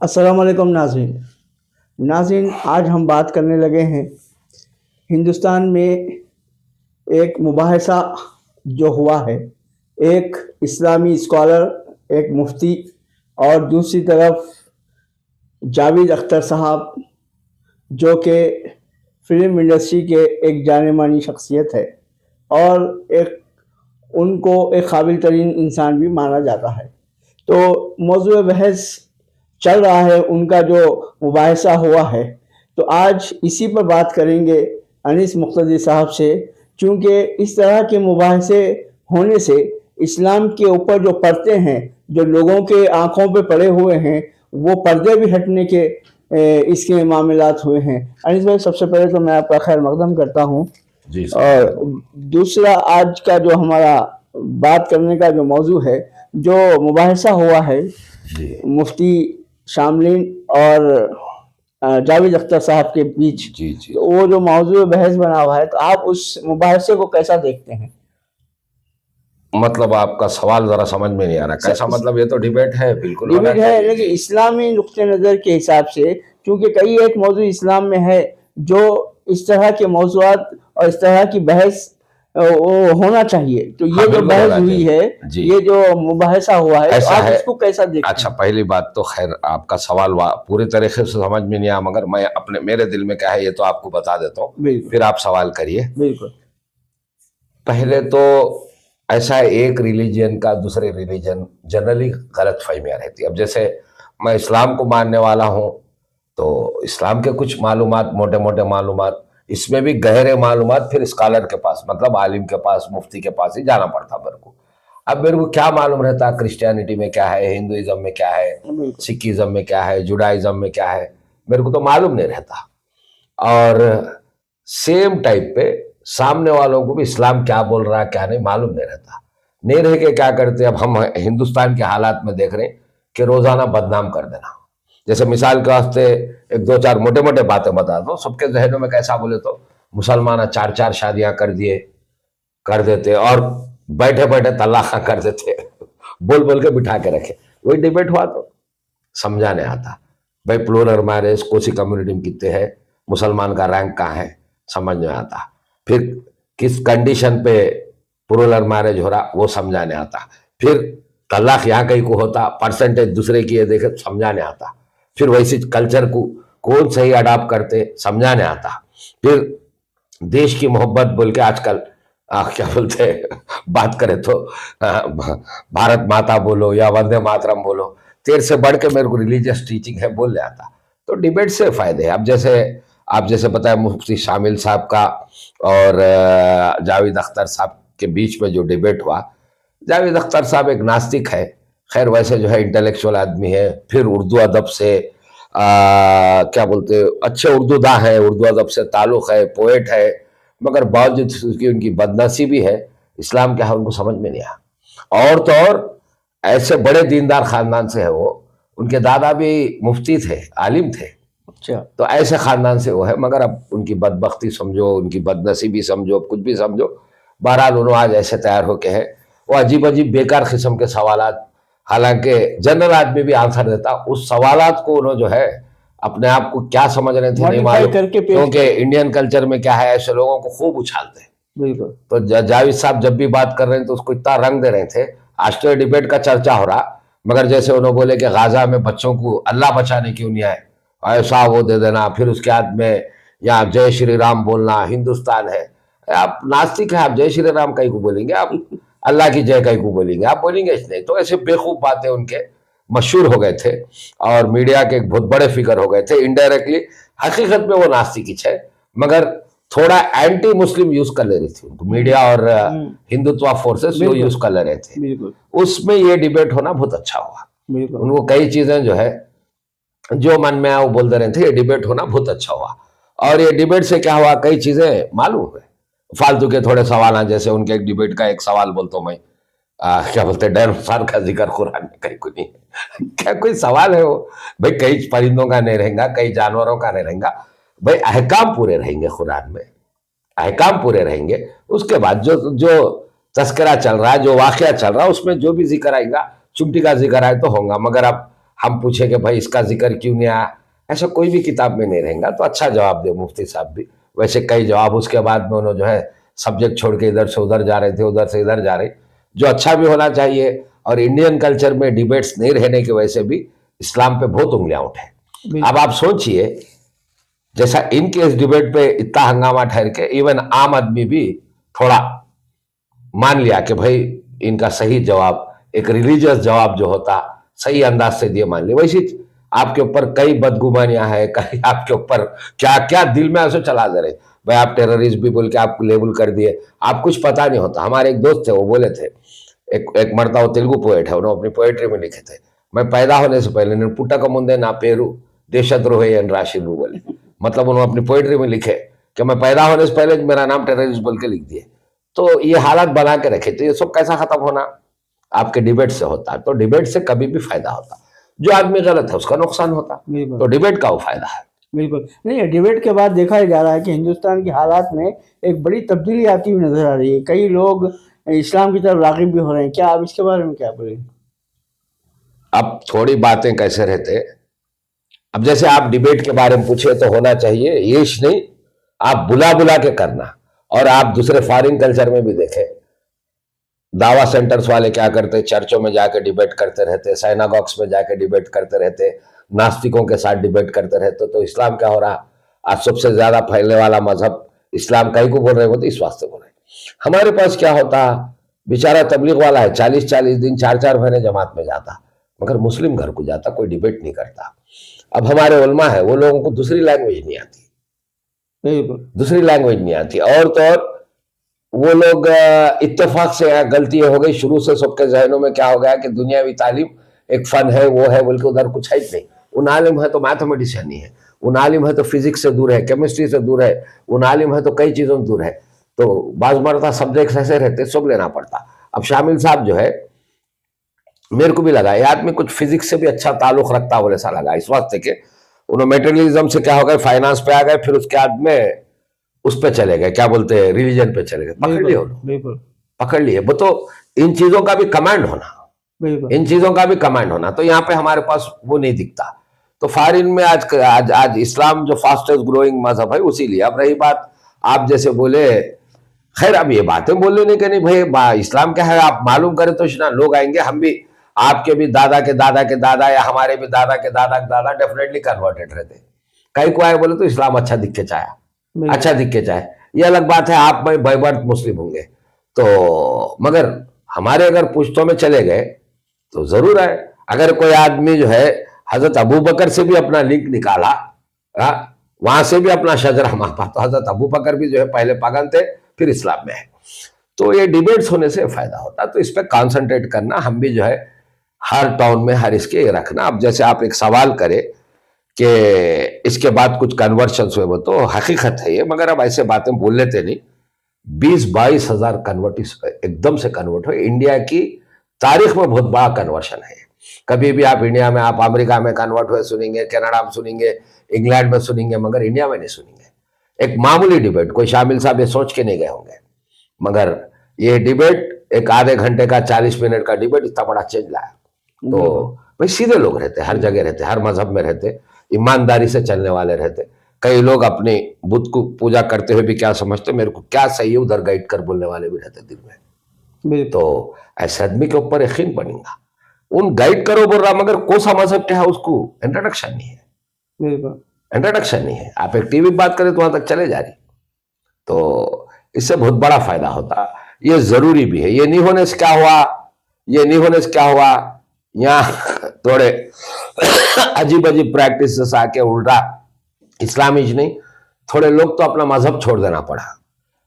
अस्सलाम वालेकुम नाज़रीन। नाज़रीन, आज हम बात करने लगे हैं हिंदुस्तान में एक मुबाहिसा जो हुआ है। एक इस्लामी स्कॉलर, एक मुफ्ती और दूसरी तरफ जावेद अख्तर साहब, जो कि फ़िल्म इंडस्ट्री के एक जाने-मानी शख्सियत है और उनको एक काबिल तरीन इंसान भी माना जाता है। तो मौज़ूए बहस चल रहा है, उनका जो मुबाहिसा हुआ है। तो आज इसी पर बात करेंगे अनीस मुक्तदी साहब से, चूँकि इस तरह के मुबाहिसे होने से इस्लाम के ऊपर जो पर्दे हैं, जो लोगों के आँखों पे पड़े हुए हैं, वो पर्दे भी हटने के इसके मामलात हुए हैं। अनीस भाई, सबसे पहले तो मैं आपका खैर मकदम करता हूँ। जी और दूसरा, आज का जो हमारा बात करने का जो मौजू है, जो मुबाहिसा हुआ है जी मुफ्ती शामलीन और जावेद अख्तर साहब के बीच, जी जी तो वो जो मौजू बहस बना हुआ है, तो आप उस मुबाहिसे को कैसा देखते हैं? मतलब आपका सवाल जरा समझ में नहीं आ रहा कैसा। मतलब ये तो डिबेट है, बिल्कुल होना डिबेट है, चाहिए। लेकिन इस्लामी नुक्ते नज़र के हिसाब से, क्योंकि कई एक मौजू इस्लाम में है जो इस तरह के मौजूआत और इस तरह की बहस वो होना चाहिए। तो ये हाँ, जो बिल्कुल बहस होना हुई चाहिए। है, जी ये जो मुबाहिसा हुआ है, तो ऐसा आप है। इसको कैसा देखते अच्छा, हैं? पहली बात तो खैर आपका सवाल पूरी तरीके से समझ में नहीं आया, मगर मैं अपने मेरे दिल में क्या है ये तो आपको बता देता हूँ, बिल्कुल फिर आप सवाल करिए। बिल्कुल। पहले तो ऐसा है, एक रिलीजन का दूसरे रिलीजन जनरली गलत फहमियाँ रहती है। अब जैसे मैं इस्लाम को मानने वाला हूँ, तो इस्लाम के कुछ मालूमात, मोटे मोटे मालूमात, इसमें भी गहरे मालूमात फिर स्कॉलर के पास, मतलब आलिम के पास, मुफ्ती के पास ही जाना पड़ता मेरे को। अब मेरे को क्या मालूम रहता क्रिश्चियनिटी में क्या है, हिंदुइज्म में क्या है, बिल्कुल सिखिज्म में क्या है, जुडाइज्म में क्या है, मेरे को तो मालूम नहीं रहता। और सेम टाइप पे सामने वालों को भी इस्लाम क्या बोल रहा है क्या नहीं मालूम नहीं रहता। नहीं रह के क्या करते, अब हम हिंदुस्तान के हालात में देख रहे हैं कि रोजाना बदनाम कर देना। जैसे मिसाल के वास्ते एक दो चार मोटे मोटे बातें बता दो, सबके जहनों में कैसा बोले तो मुसलमान चार चार शादियां कर देते और बैठे बैठे तलाक कर देते बोल बोल के बिठा के रखे। वही डिबेट हुआ तो समझा नहीं आता। भाई प्लूरल मैरिज कौन सी कम्युनिटी में कितने है, मुसलमान का रैंक कहाँ है, समझ में आता। फिर किस कंडीशन पे प्लूरल मैरिज हो रहा वो समझा नहीं आता। फिर तलाक यहाँ कहीं को होता, परसेंटेज दूसरे की है देखे समझा नहीं आता। फिर वैसे कल्चर को कौन सही अडाप्ट करते समझा नहीं आता। फिर देश की मोहब्बत बोल के आजकल क्या बोलते हैं बात करें तो भारत माता बोलो या वंदे मातरम बोलो, तेरे से बढ़ के मेरे को रिलीजियस टीचिंग है बोल ले आता। तो डिबेट से फायदे है। अब जैसे आप जैसे बताया मुफ्ती शामिल साहब का और जावेद अख्तर साहब के बीच में जो डिबेट हुआ, जावेद अख्तर साहब एक नास्तिक है, खैर वैसे जो है इंटेलेक्चुअल आदमी है, फिर उर्दू अदब से क्या बोलते अच्छे उर्दूदा है, उर्दू अदब से ताल्लुक़ है, पोएट है, मगर बावजूद उसकी उनकी बदनसीबी है, इस्लाम क्या है उनको समझ में नहीं आया। और तो और ऐसे बड़े दीनदार खानदान से है वो, उनके दादा भी मुफ्ती थे, आलिम थे, अच्छा। तो ऐसे खानदान से वो है, मगर अब उनकी बदबख्ती समझो, उनकी बदनसीबी समझो, कुछ भी समझो, बहरहाल उन्होंने आज ऐसे तैयार होके है। वो अजीब अजीब बेकार किस्म के सवालात, हालांकि जनरल आदमी भी आंसर देता, उस सवालात को उन्होंने जो है अपने आप को क्या समझ रहे थे नहीं मॉडिफाई मालूम, करके पेश क्योंकि इंडियन कल्चर में क्या है ऐसे लोगों को खूब उछालते हैं। बिल्कुल तो जावेद साहब जब भी बात कर रहे हैं तो उसको इतना रंग दे रहे थे। आज तो डिबेट का चर्चा हो रहा, मगर जैसे उन्होंने बोले कि गाजा में बच्चों को अल्लाह बचाने क्यों नहीं आए, ऐसा वो दे देना, फिर उसके बाद में यहाँ जय श्री राम बोलना, हिंदुस्तान है। आप नास्तिक है, आप जय श्री राम कहीं को बोलेंगे, आप अल्लाह की जय कहीं को बोलेंगे, आप बोलेंगे इसलिए। तो ऐसे बेखूब बातें उनके मशहूर हो गए थे और मीडिया के एक बहुत बड़े फिगर हो गए थे इनडायरेक्टली। हकीकत में वो नास्तिक ही है, मगर थोड़ा एंटी मुस्लिम यूज कर ले रही थी उनको मीडिया और हिंदुत्व फोर्सेस वो यूज कर ले रहे थे। बिल्कुल उसमें ये डिबेट होना बहुत अच्छा हुआ। बिल्कुल। उनको कई चीजें जो है जो मन में आया वो बोल दे रहे थे, ये डिबेट होना बहुत अच्छा हुआ। और ये डिबेट से क्या हुआ, कई चीजें मालूम हुए। फालतू के थोड़े सवाल हैं, जैसे उनके एक डिबेट का एक सवाल बोलता हूँ मैं, क्या बोलते हैं डायनासोर का जिक्र कुरान में कहीं को नहीं है। क्या कोई सवाल है वो? भाई कई परिंदों का नहीं रहेगा, कई जानवरों का नहीं रहेगा, भाई अहकाम पूरे रहेंगे कुरान में, अहकाम पूरे रहेंगे। उसके बाद जो जो तस्करा चल रहा है, जो वाकया चल रहा है, उसमें जो भी जिक्र आएगा, चुमटी का जिक्र आए तो होगा, मगर अब हम पूछे कि भाई इसका जिक्र क्यों नहीं आया, ऐसा कोई भी किताब में नहीं रहेगा। तो अच्छा जवाब दे मुफ्ती साहब भी। वैसे कई जवाब उसके बाद में उन्होंने जो है सब्जेक्ट छोड़ के इधर से उधर जा रहे थे, उधर से इधर जा रहे, जो अच्छा भी होना चाहिए। और इंडियन कल्चर में डिबेट्स नहीं रहने की वजह से भी इस्लाम पे बहुत उंगलियां उठे। अब आप सोचिए, जैसा इनके इस डिबेट पे इतना हंगामा ठहर के इवन आम आदमी भी थोड़ा मान लिया कि भाई इनका सही जवाब, एक रिलीजियस जवाब जो होता सही अंदाज से दिए, मान लिया। वैसे आपके ऊपर कई बदगुमानियां हैं, कई आपके ऊपर क्या क्या दिल में ऐसे चला दे रहे, भाई आप टेररिस्ट भी बोल के आप लेबल कर दिए, आप कुछ पता नहीं होता। हमारे एक दोस्त थे, वो बोले थे, एक मरता वो तेलुगु पोएट है, उन्होंने अपनी पोएट्री में लिखे थे, मैं पैदा होने से पहले ने पुट्टक मुंदे ना पेरू देशद्रोही एन राशिदु बोले। मतलब उन्होंने अपनी पोएट्री में लिखे कि मैं पैदा होने से पहले मेरा नाम टेररिस्ट बोल के लिख दिए। तो ये हालात बना के रखे, तो ये सब कैसा खत्म होना? आपके डिबेट से होता है। तो डिबेट से कभी भी फायदा होता, जो आदमी गलत है उसका नुकसान होता, तो डिबेट का वो फायदा है। बिल्कुल नहीं, डिबेट के बाद देखा जा रहा है कि हिंदुस्तान की हालात में एक बड़ी तब्दीली आती हुई नजर आ रही है, कई लोग इस्लाम की तरफ राग़िब भी हो रहे हैं। क्या आप इसके बारे में क्या बोलेंगे? अब थोड़ी बातें कैसे रहते, अब जैसे आप डिबेट के बारे में पूछे तो होना चाहिए ये नहीं, आप बुला बुला के करना। और आप दूसरे फॉरेन कल्चर में भी देखें, दावा सेंटर्स वाले क्या करते, चर्चों में जाके डिबेट करते रहते, साइनागॉग्स में जाके डिबेट करते रहते, नास्तिकों के साथ डिबेट करते रहते। तो इस्लाम क्या हो रहा? आज सबसे ज्यादा फैलने वाला मजहब इस्लाम कहीं को बोल रहे हो, तो इस वास्ते बोल रहे। हमारे पास क्या होता, बेचारा तबलीग वाला है, 40-40 दिन 4-4 महीने जमात में जाता, मगर मुस्लिम घर को जाता, कोई डिबेट नहीं करता। अब हमारे उलमा है, वो लोगों को दूसरी लैंग्वेज नहीं आती, दूसरी लैंग्वेज नहीं आती। और तो और वो लोग इत्तेफाक से, गलती हो गई शुरू से सबके जहनों में क्या हो गया कि दुनियावी तालीम एक फन है, वो है बोल के उधर कुछ है नहीं। उन आलिम है तो मैथमेटिशियन नहीं है, उन आलिम है तो फिजिक्स से दूर है, केमिस्ट्री से दूर है, उन आलिम है तो कई चीजों से दूर है। तो बाज मरता सब्जेक्ट ऐसे रहते, सब लेना पड़ता। अब शामिल साहब जो है, मेरे को भी लगा ये आदमी कुछ फिजिक्स से भी अच्छा ताल्लुक रखता बोले सा लगा, इस वास्ते के उन्होंने मेटेरियलिज्म से क्या हो गए, फाइनेंस पे आ गए, फिर उसके बाद में उस पे चले गए, क्या बोलते हैं, रिलीजन पे चले गए। पकड़ लिए उन्होंने, पकड़ लिए। वो तो इन चीजों का भी कमांड होना, इन चीजों का भी कमांड होना, तो यहाँ पे हमारे पास वो नहीं दिखता। तो फॉरेन में आज इस्लाम जो फास्टेस्ट ग्रोइंग मजहब है, उसी लिए। अब रही बात आप जैसे बोले, खैर अब ये बातें बोल लेने के नहीं भाई इस्लाम क्या है आप मालूम करें तो ना लोग आएंगे, हम भी आपके भी दादा के दादा के दादा या हमारे भी दादा के दादा डेफिनेटली कन्वर्टेड रहते। कहीं को आए बोले तो इस्लाम अच्छा दिख के चाहे, अच्छा दिख के चाहे, ये अलग बात है, आप में बाय बर्थ मुस्लिम होंगे तो, मगर हमारे अगर पुश्तों में चले गए तो जरूर है। अगर कोई आदमी जो है हजरत अबू बकर से भी अपना लिंक निकाला, वहां से भी अपना शजरा मापा, तो हजरत अबू बकर भी जो है पहले पागल थे, फिर इस्लाम में है। तो ये डिबेट्स होने से फायदा होता, तो इस पर कॉन्सेंट्रेट करना, हम भी जो है हर टाउन में हर इसके रखना। अब जैसे आप एक सवाल करें कि इसके बाद कुछ कन्वर्शन हुए, वो तो हकीकत है ये, मगर अब ऐसे बातें बोल लेते नहीं। 20-22 हजार कन्वर्ट एकदम से कन्वर्ट हुए, इंडिया की तारीख में बहुत बड़ा कन्वर्शन है। कभी भी आप इंडिया में, आप अमेरिका में कन्वर्ट हुए सुनेंगे, कनाडा में सुनेंगे, इंग्लैंड में सुनेंगे, मगर इंडिया में नहीं सुनेंगे। एक मामूली डिबेट, कोई शामिल साहब ये सोच के नहीं गए होंगे, मगर ये डिबेट एक आधे घंटे का 40 मिनट का डिबेट इतना बड़ा चेंज लाया। तो भाई सीधे लोग रहते, हर जगह रहते, हर मजहब में रहते, ईमानदारी से चलने वाले रहते। कई लोग अपने बुद्ध को पूजा करते हुए भी क्या समझते, मेरे को क्या सही है उधर गाइड कर बोलने वाले भी रहते दिल में। तो ऐसे आदमी के ऊपर यकीन बनेगा, उन गाइड करो बोल रहा, मगर कौन सा मजहब क्या है उसको इंट्रोडक्शन नहीं है, इंट्रोडक्शन नहीं है। आप एक टीवी बात करें तो वहां तक चले जा रही, तो इससे बहुत बड़ा फायदा होता। ये जरूरी भी है, ये नहीं होने से क्या हुआ, ये नहीं होने से क्या हुआ, यहाँ थोड़े अजीब अजीब प्रैक्टिस आके उल्टा इस्लामी नहीं, थोड़े लोग तो अपना मजहब छोड़ देना पड़ा।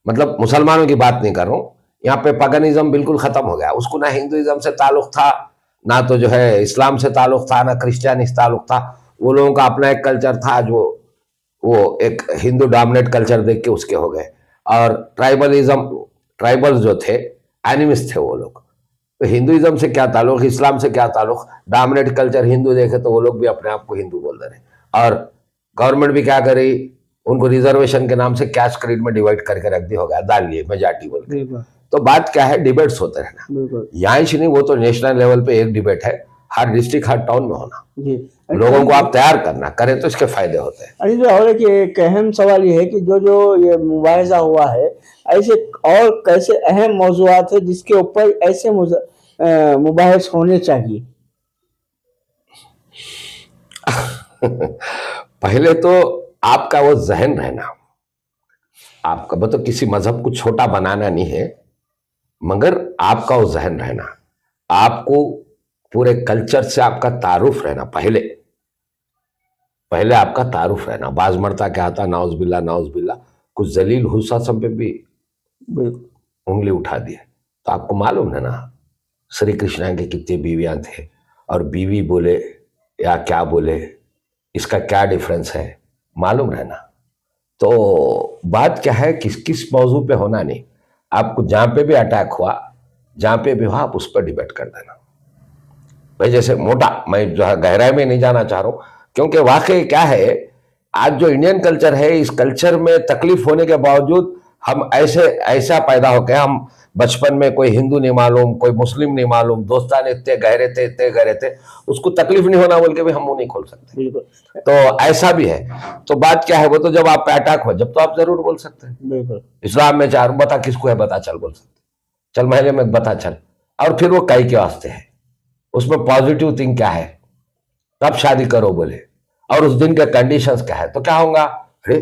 मतलब मुसलमानों की बात नहीं कर रहा हूँ, यहाँ पे पगनिज्म बिल्कुल खत्म हो गया, उसको ना हिंदुइज्म से ताल्लुक था, ना तो जो है इस्लाम से ताल्लुक था, ना क्रिश्चियन से ताल्लुक था। वो लोगों का अपना एक कल्चर था, जो वो एक हिंदू डोमिनेट कल्चर देख के उसके हो गए। और ट्राइबलिज्म, ट्राइबल्स जो थे एनिमिस्ट थे वो लोग, तो हिंदुइज्म से क्या ताल्लुक, इस्लाम से क्या ताल्लुक, डोमिनेट कल्चर हिंदू देखे तो वो लोग भी अपने आप को हिंदू बोल रहे। और गवर्नमेंट भी क्या करी, उनको रिजर्वेशन के नाम से कैस्ट क्रेडिट में डिवाइड करके रख दिया, हो गया डाल लिए मेजॉरिटी बोल के। तो बात क्या है, डिबेट्स होते रहना, यहाँ ही नहीं, वो तो नेशनल लेवल पे एक डिबेट है, हर डिस्ट्रिक्ट हर टाउन में होना, जी। लोगों को आप तैयार करना, करें तो इसके फायदे होते हैं। अनिल भाई, और एक अहम सवाल ये है कि जो जो ये मुबाहिजा हुआ है, ऐसे और कैसे अहम मौज़ूआत है जिसके ऊपर ऐसे मुबाहिस होने चाहिए? पहले तो आपका वो जहन रहना, आपका मतलब किसी मजहब को छोटा बनाना नहीं है, मगर आपका वो जहन रहना, आपको पूरे कल्चर से आपका तारुफ रहना। पहले आपका तारुफ रहना। बाज मरता क्या था, नाउज बिल्ला, कुछ जलील हुस्सा सब पे भी उंगली उठा दिए। तो आपको मालूम है ना श्री कृष्णा के कितने बीवियां थे, और बीवी बोले या क्या बोले, इसका क्या डिफरेंस है, मालूम रहना। तो बात क्या है, किस किस मौजू पे होना नहीं, आपको जहां पे भी अटैक हुआ, जहां पे भी हुआ, आप उस पर डिबेट कर देना। भाई जैसे मोटा, मैं जो है गहराई में नहीं जाना चाह रहा हूं, क्योंकि वाकई क्या है, आज जो इंडियन कल्चर है, इस कल्चर में तकलीफ होने के बावजूद हम ऐसा पैदा हो गया, हम बचपन में कोई हिंदू नहीं मालूम, कोई मुस्लिम नहीं मालूम, दोस्तान इतने गहरे थे, उसको तकलीफ नहीं होना बोल के भी हम मुंह नहीं खोल सकते। तो ऐसा भी है। तो बात क्या है, वो तो जब आप पे अटैक हो, जब तो आप जरूर बोल सकते हैं। इस्लाम में चार बता किसको है, बता चल बोल सकते, चल महले में बता चल, और फिर वो कई के वास्ते है, उसमें पॉजिटिव थिंग क्या है, तब शादी करो बोले, और उस दिन के कंडीशंस क्या है, तो क्या होगा, अरे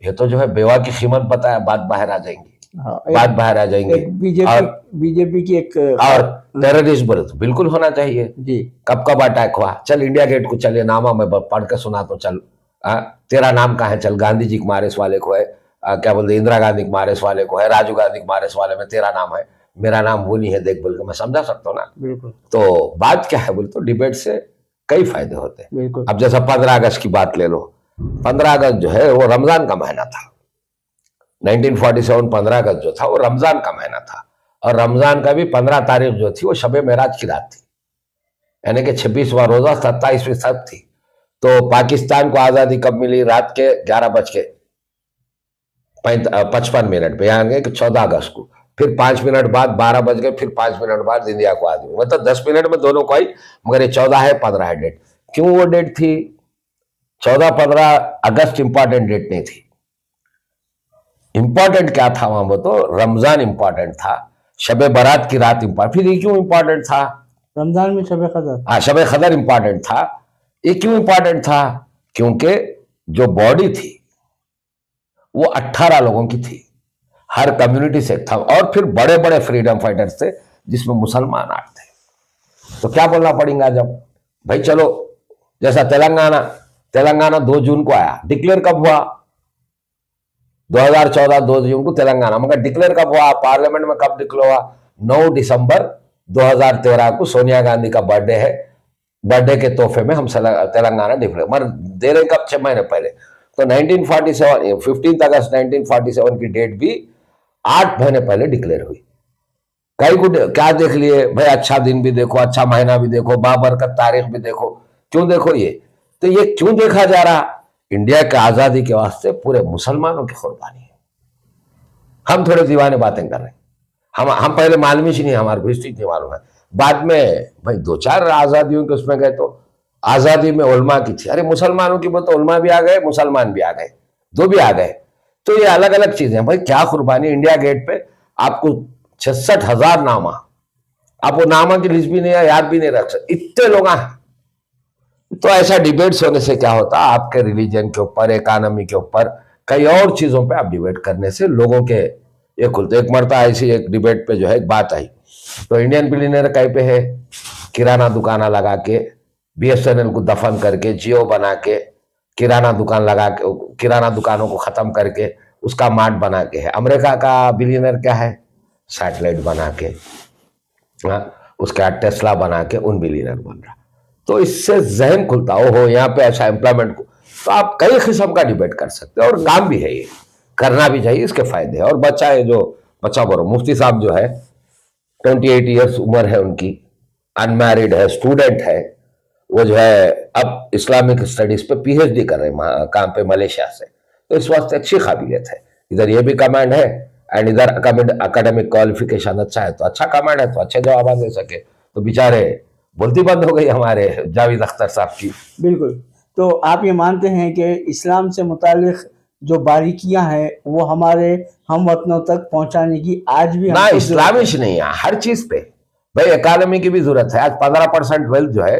ये तो जो है बेवा की कीमत पता है, बात बाहर आ जाएंगी। हाँ, बात बाहर आ जाएंगी। बीजेपी की एक और टेररिस्ट बोले तो बिल्कुल होना चाहिए जी। कब अटैक हुआ, चल इंडिया गेट को चलिए, नामा मैं पढ़ के सुना तो चल, तेरा नाम कहाँ है, चल गांधी जी के मारे इस वाले को है, क्या बोलते इंदिरा गांधी के मारे इस वाले को है, राजीव गांधी के मारे इस वाले में तेरा नाम है, मेरा नाम वो नहीं है, देख बोल के मैं समझा सकता हूँ ना। बिल्कुल। तो बात क्या है बोल, तो डिबेट से कई फायदे होते हैं। अब जैसा 15 अगस्त की बात ले लो, 15 अगस्त जो है वो रमजान का महीना था, 1947 15 अगस्त जो था वो रमजान का महीना था, और रमजान का भी 15 तारीख जो थी वो शबे मेराज की रात थी, यानी कि 26वां रोजा 27वीं सब थी। तो पाकिस्तान को आजादी कब मिली, रात के 11:55 पे, यहाँ कि 14 अगस्त को, फिर 5 मिनट बाद 12 बज गए, फिर 5 मिनट बाद इंडिया को आजादी, मतलब 10 मिनट में दोनों को आई, मगर ये 14 है 15 है डेट। क्यों वो डेट थी 14-15 अगस्त इंपॉर्टेंट डेट नहीं थी, इंपॉर्टेंट क्या था वहां, वो तो रमजान इंपॉर्टेंट था, शबे बारात की रात इंपॉर्टेंट। फिर ये क्यों इंपॉर्टेंट था, रमजान में शबे कदर, हाँ शबे कदर इंपॉर्टेंट था। ये क्यों इंपॉर्टेंट था, क्योंकि जो बॉडी थी वो 18 लोगों की थी, हर कम्युनिटी से था, और फिर बड़े बड़े फ्रीडम फाइटर्स थे जिसमें मुसलमान आठ थे। तो क्या बोलना पड़ेगा जब, भाई चलो, जैसा तेलंगाना 2 जून को आया, डिक्लेयर कब हुआ, 2014 2 जून को तेलंगाना, मगर डिक्लेयर कब हुआ, पार्लियामेंट में कब डिक्लेयर हुआ, 9 दिसंबर 2013 को सोनिया गांधी का बर्थडे है, बर्थडे के तोहफे में हम तेलंगाना डिक्लेयर, मगर दे रहे कब, 6 महीने पहले। तो 1947 15 अगस्त 1947 की डेट भी 8 महीने पहले डिक्लेयर हुई। कई को क्या देख लिए भाई, अच्छा दिन भी देखो, अच्छा महीना भी देखो, बाबरकत तारीख भी देखो, क्यों देखो ये, तो ये क्यों देखा जा रहा, इंडिया की आजादी के वास्ते पूरे मुसलमानों की कुर्बानी है। हम थोड़े दीवाने बातें कर रहे हैं, हम पहले मालूम ही नहीं, हमारे को हिस्ट्री नहीं मालूम है, बाद में भाई 2-4 आजादियों के उसमें गए, तो आजादी में उलमा की थी, अरे मुसलमानों की तो उलमा भी आ गए, मुसलमान भी आ गए, दो भी आ गए, तो ये अलग अलग चीजें भाई, क्या कुर्बानी। इंडिया गेट पे आपको 66,000 नामा, आप वो नामा की लिस्ट भी नहीं है, याद भी नहीं रख सकते, इतने लोग हैं। तो ऐसा डिबेट्स होने से क्या होता, आपके रिलीजन के ऊपर, इकोनॉमी के ऊपर, कई और चीजों पे आप डिबेट करने से लोगों के ये खुलते। एक मरता ऐसी एक डिबेट पे जो है एक बात आई, तो इंडियन बिलियनर कहीं पे है, किराना दुकाना लगा के, BSNL को दफन करके, जियो बना के, किराना दुकान लगा के, किराना दुकानों को खत्म करके उसका मार्ट बना के है। अमेरिका का बिलियनर क्या है, सैटेलाइट बना के, उसका टेस्ला बना के उन बिलियनर बन रहा। तो इससे जहन खुलता हो यहाँ पे ऐसा एम्प्लॉयमेंट को, तो आप कई किस्म का डिबेट कर सकते हो, और काम भी है, ये करना भी चाहिए, इसके फायदे हैं। और बच्चा है जो बच्चा बोलो, मुफ्ती साहब जो है 28 ईयर्स उम्र है उनकी, अनमैरिड है, स्टूडेंट है, वो जो है अब इस्लामिक स्टडीज पे PhD कर रहे हैं काम पे मलेशिया से, तो इस वास्ते अच्छी काबिलियत है। इधर ये भी कमांड है एंड इधर अकेडमिक क्वालिफिकेशन अच्छा है, तो अच्छा कमांड है, तो अच्छे जवाब दे सके। तो बेचारे बोलती बंद हो गई हमारे जावेद अख्तर साहब की। बिल्कुल। तो आप ये मानते हैं कि इस्लाम से मुतालिक जो बारीकियां हैं वो हमारे हम वतनों तक पहुंचाने की आज भी ना हमको इस्लामिश नहीं है, हर चीज पे भाई इकोनॉमी की भी जरूरत है। आज 15% वेल्थ जो है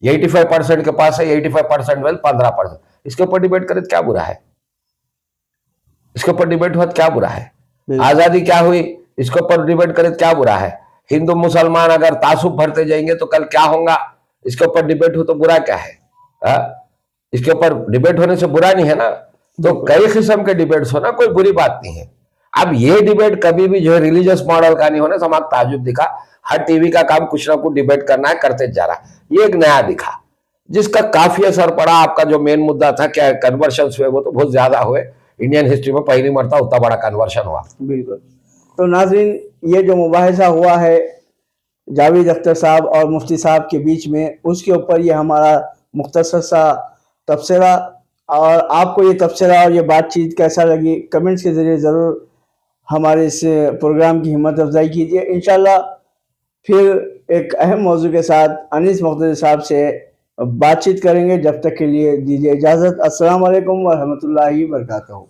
85% के पास है, 85% वेल्थ 15%, इसके ऊपर डिबेट करे तो क्या बुरा है? इसके ऊपर डिबेट हुआ तो क्या बुरा है? आजादी क्या हुई, इसके ऊपर डिबेट करे तो क्या बुरा है? हिंदू मुसलमान अगर तासुब भरते जाएंगे तो कल क्या होगा, इसके ऊपर डिबेट हो तो बुरा क्या है? इसके ऊपर डिबेट होने से बुरा नहीं है ना। तो कई किस्म के डिबेट्स हो ना, कोई बुरी बात नहीं है। अब ये डिबेट कभी भी जो है रिलीजियस मॉडल का नहीं होना, समाज ताजुब दिखा। हर टीवी का काम कुछ ना कुछ डिबेट करना है, करते जा रहा। ये एक नया दिखा जिसका काफी असर पड़ा। आपका जो मेन मुद्दा था क्या कन्वर्शन हुए, वो तो बहुत ज्यादा हुए। इंडियन हिस्ट्री में पहली मरतबा उतना बड़ा कन्वर्शन हुआ। बिल्कुल। तो नाज़रीन, ये जो मुबाहिसा हुआ है जावेद अख्तर साहब और मुफ्ती साहब के बीच में, उसके ऊपर ये हमारा मुख्तसर सा तबसरा। और आपको ये तबसरा और ये बातचीत कैसा लगी, कमेंट्स के ज़रिए ज़रूर हमारे इस प्रोग्राम की हिम्मत अफजाई कीजिए। इंशाल्लाह फिर एक अहम मौजू के साथ अनीस मुख्तसर साहब से बातचीत करेंगे। जब तक के लिए दीजिए इजाज़त। अस्सलाम वालेकुम व रहमतुल्लाहि व बरकातहू।